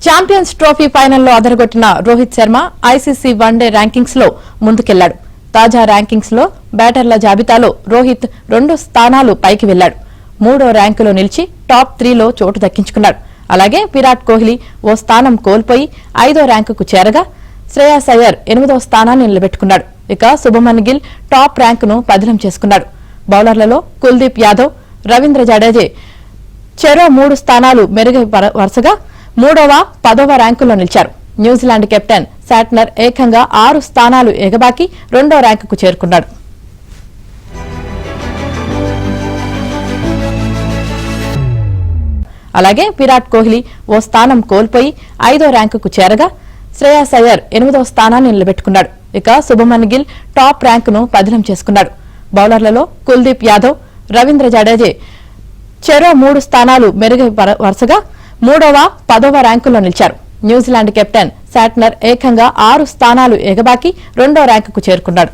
Champions trophy ఫైనల్లో అదరగొట్టిన Rohit Sharma ICC one day rankings లో ముందుకెళ్లాడు. తాజా ర్యాంకింగ్స్ లో బ్యాటర్ల జాబితాలో రోహిత్ 2 స్థానాలు పైకి వెళ్లాడు. 3వ ర్యాంకులో నిలిచి టాప్ 3లో చోటు దక్కించుకున్నాడు. అలాగే విరాట్ కోహ్లీ ఓ స్థానం కోల్పోయి 5వ ర్యాంకుకు చేరగా శ్రేయాస్ అయ్యర్ 8వ స్థానాన్ని నిలబెట్టుకున్నాడు. ఇక శుభమన్ గిల్ టాప్ ర్యాంకును పదిలం చేసుకున్నాడు. బౌలర్లలో కుల్దీప్ యాదవ్, రవీంద్ర జడేజా చెరో 3 స్థానాలు మెరుగై వరుసగా 3వ, 10వ ర్యాంకుల్లో నిలిచారు. న్యూజిలాండ్ కెప్టెన్ శాట్నర్ ఏకంగా 6 స్థానాలు ఎగబాకి 2వ ర్యాంకుకు చేరుకున్నాడు. అలాగే విరాట్ కోహ్లీ ఓ స్థానం కోల్పోయి 5వ ర్యాంకుకు చేరగా శ్రేయాస్ అయ్యర్ 8వ స్థానాన్ని నిలబెట్టుకున్నాడు. ఇక శుభమన్ గిల్ టాప్ ర్యాంకును పదిలం చేసుకున్నాడు. బౌలర్లలో కుల్దీప్ యాదవ్, రవీంద్ర జడేజా చెరో 3 స్థానాలు మెరుగై వరుసగా 3వ, 10వ ర్యాంకుల్లో నిలిచారు. న్యూజిలాండ్ కెప్టెన్ శాట్నర్ ఏకంగా 6 స్థానాలు ఎగబాకి 2వ ర్యాంకుకు చేరుకున్నాడు.